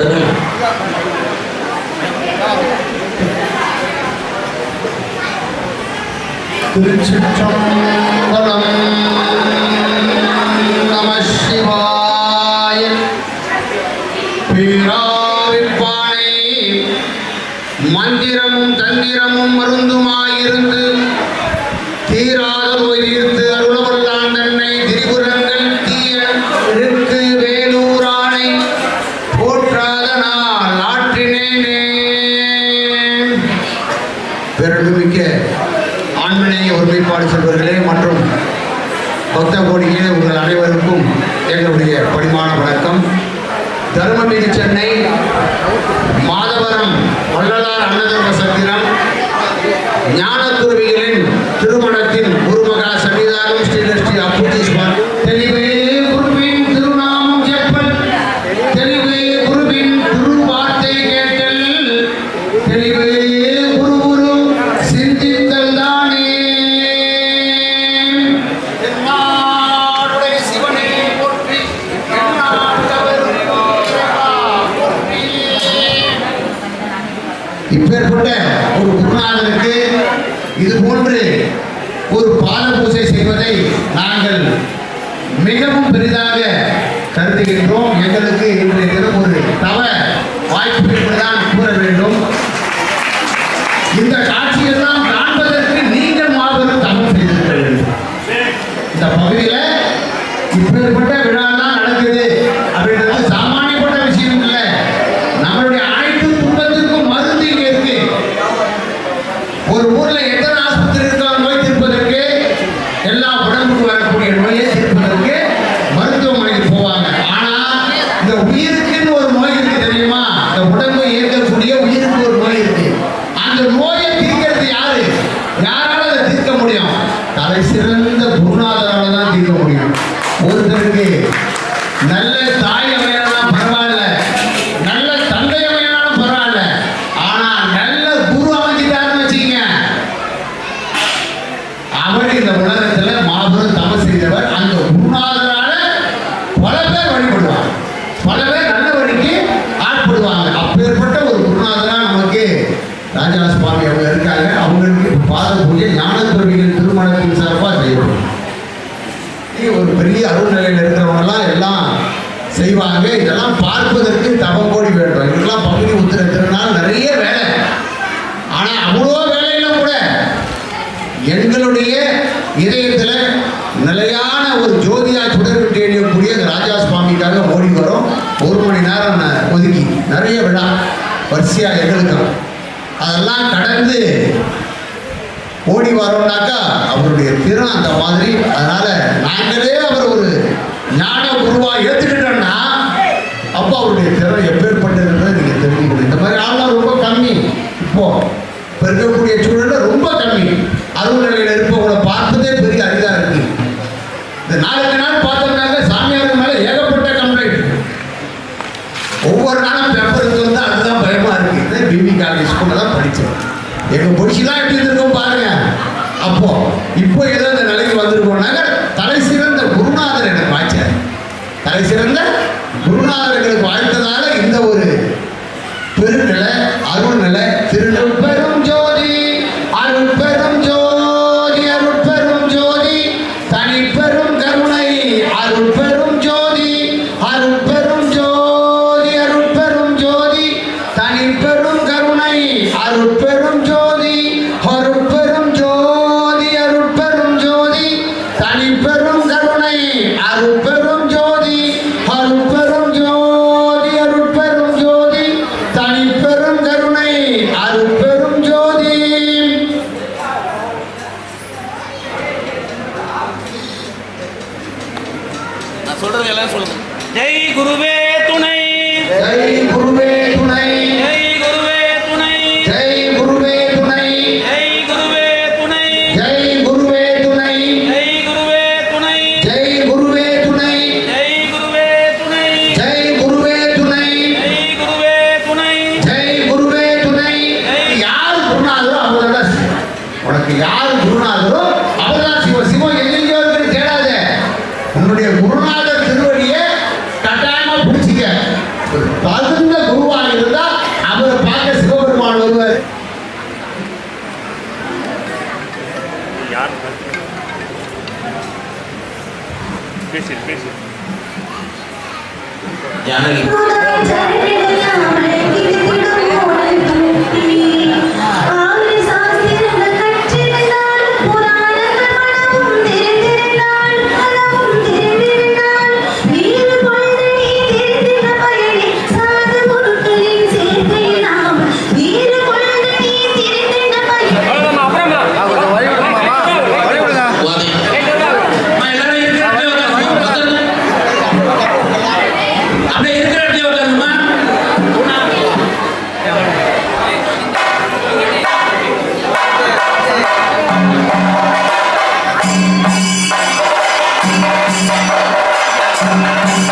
அவர்கள் திருச்சிற்றம்பலம். நம சிவாய. பேராவிப்பானை மந்திரமும் தந்திரமும் மருந்துமாயிருந்து தீராத நோய் தீர்த்து அருளவல்லான் தன்னை திரிபுரங்கள் தீயருக்கு வேலூரானை போற்றாத நாள் ஆற்றினேனே. பெருமிக்க ஆண்மனைய ஒருமைப்பாடு செல்வர்களே மற்றும் பக்த கோடிகளே, உங்கள் அனைவருக்கும் எங்களுடைய பணிவான வணக்கம். தருமபுரி சென்னை மாதவரம் வள்ளலார் அன்னதர்ம சத்திரம் ஞானத்துறவிகளின் திருமணத்தின் குருமகா சன்னிதானம் ஸ்ரீலஸ்ரீ அப்பூஜி தெளிவே குருவின் திருநாமம் ஜெப்பல், தெளிவே குருவின் திருவார்த்தை கேட்டல், தெளிவே குரு குரு சிந்தித்தல் தானே. என்னாருடைய சிவனே போற்றி, எந்நாட்டவரும் போற்றி. இப்பேற்பட்ட ஒரு குருநாதனுக்கு இது போன்று ஒரு பாத பூஜை செய்வதை நாங்கள் மிகவும் பெரிதாக கருதுகின்றோம். எங்களுக்கு இன்றைய தினம் ஒரு தவ வாய்ப்பு என்பதுதான் கூற வேண்டும். இந்த காட்சியெல்லாம் காண்பதற்கு நீங்கள் மாபெரும் தவம் செய்திருக்க வேண்டும். இந்த பகுதியில் இப்பேற்பட்ட விழாலாம் நடக்குது அப்படின்றது சாமானியப்பட்ட விஷயம் இல்லை. நம்மளுடைய அனைத்து துன்பத்திற்கும் மருந்து இங்கே இருக்கு. ஒரு ஊர்ல எத்தனை ஆஸ்பத்திரி இருக்கலாம் நோய் தீர்ப்பதற்கு, எல்லா உடம்புக்கு வரக்கூடிய நோயை தீர்ப்பதற்கு மருத்துவமனைக்கு போவாங்க. ஆனா இந்த உயிருக்குன்னு ஒரு நோய் இருக்கு தெரியுமா? இந்த உடம்பை இயக்கக்கூடிய உயிருக்கு ஒரு நோய் இருக்கு. அந்த நோயை தீர்க்கிறது யாரு? யாரால அதை தீர்க்க முடியும்? தலை சிறந்த குருநாதரால தான் தீர்க்க முடியும். ஒருத்தருக்கு நல்ல தாய் அமையலாம் பரவாயில்ல, நல்ல தந்தை அமையலாம் பரவாயில்ல, ஆனா நல்ல குரு அமைஞ்சிட்டாருன்னு வச்சுக்கீங்க, அவர் இந்த உலகத்துல மாபெரும் தவம் செய்தவர். அந்த குருநாதரால பல பேர் வழிபடுவாங்க, பல பேர் நல்ல வழிக்கு ஆட்படுவாங்க. அப்பேற்பட்ட ஒரு குருநாதரா நமக்கு ராஜா சுவாமி அவங்க இருக்காங்க. அவங்களுக்கு பாத பூஜை ஞானத்துறவிகளின் திருமணத்தின் சார்பாக செய்யப்படும். ஒரு பெரிய அருள் நிலையில் இருக்கிறவங்கெல்லாம் எல்லாம் செய்வாங்க. இதெல்லாம் பார்ப்பதற்கு தவம் கோடி வேண்டும். இதெல்லாம் பகுதி உத்திரத்தினால நிறைய வேலை. ஆனா அவ்வளோ வேலையில கூட எங்களுடைய இதயத்துல நிலையான ஒரு ஜோதியா சுடர்விட்டு எரியக்கூடிய ராஜா சுவாமிக்காக ஓடி வரும். 1 மணி நேரம் ஒதுக்கி நிறைய விழா வரிசையா எங்களுக்கு அதெல்லாம் கடந்து ஓடி வரோம்னாக்கா அவருடைய திறன் அந்த மாதிரி. அதனால நாங்களே அவர் ஒரு ஞான குருவா ஏற்றுக்கிட்டோம்னா அப்போ அவருடைய திறன் எப்பேற்பட்டதுன்றதை நீங்க தெரிஞ்சுக்கணும். இந்த மாதிரி ஆள்லாம் ரொம்ப கம்மி. இப்போ இருக்கக்கூடிய சூழல்ல ரொம்ப கம்மி. அருள் நிலையில இருப்பவங்களை பார்ப்பதே பெரிய அரிதா இருக்கு. இந்த நாளுக்கு நாள் பார்த்தோம்னாக்க சாமியாருக்கு மேல ஏகப்பட்ட கம்ப்ளைண்ட். ஒவ்வொரு நாளும் பேப்பருக்கு வந்து அதுதான் பயமா இருக்கு. பிபி காலேஜ் ஸ்கூல்ல தான் படித்தேன். எங்க பொடிச்சுலாம் எப்படி இருந்திருக்கோம் பாருங்க. அப்போ இப்போ ஏதோ இந்த நிலைக்கு வந்திருக்கோம்னாக்க தலை சிறந்த குருநாதர் எனக்கு வாய்ச்சார். தலை சிறந்த குருநாதர் எங்களுக்கு வாய்த்ததால இந்த ஒரு பெருநிலை அருள் நிலை. திருநெல்வேலும் ஜோதி அருள் பெரும் ஜோதி, அருள் பெரும் ஜோதி தனி பெரும் கருணை, அருள் பெரும் ஜோதி, அருள் பெரும் ஜோதி, அருள் பெரும் ஜோதி தனி பெரும் கருணை, அருள் பெரும் ஜோதி, அருள் பெரும் ஜோதி, அருள் பெரும் ஜோதி தனி பெரும் கருணை, அருள் பெரும் ஜோதி, அருள் பெரும் ஜோதி, அருள் பெரும் ஜோதி தனி பெரும் கருணை, அருள் பெரும் ஜோதி. நான் சொல்றது எல்லாம் சொல்லுங்க. ஜெய் குருவே துணை, ஜெய் குருவே துணை, ஜெய் குருவே துணை, ஜெய் குருவே துணை, ஜெய் குருவே துணை, ஜெய் குருவே துணை, ஜெய் குருவே துணை, ஜெய் குருவே துணை, ஜெய் குருவே துணை, ஜெய் குருவே துணை, ஜெய் குருவே துணை, ஜெய் குருவே துணை. யார் குருநாதரோ அவர்தான். உனக்கு யார் குருநாதரோ அவர்தான் சிவ. சிவம் எங்கெங்கயோ இருக்குன்னு தேடாத. உன்னுடைய குருநாதர் திருவடியை கட்டாயமா பிடிச்சி ஜானகி Thank you.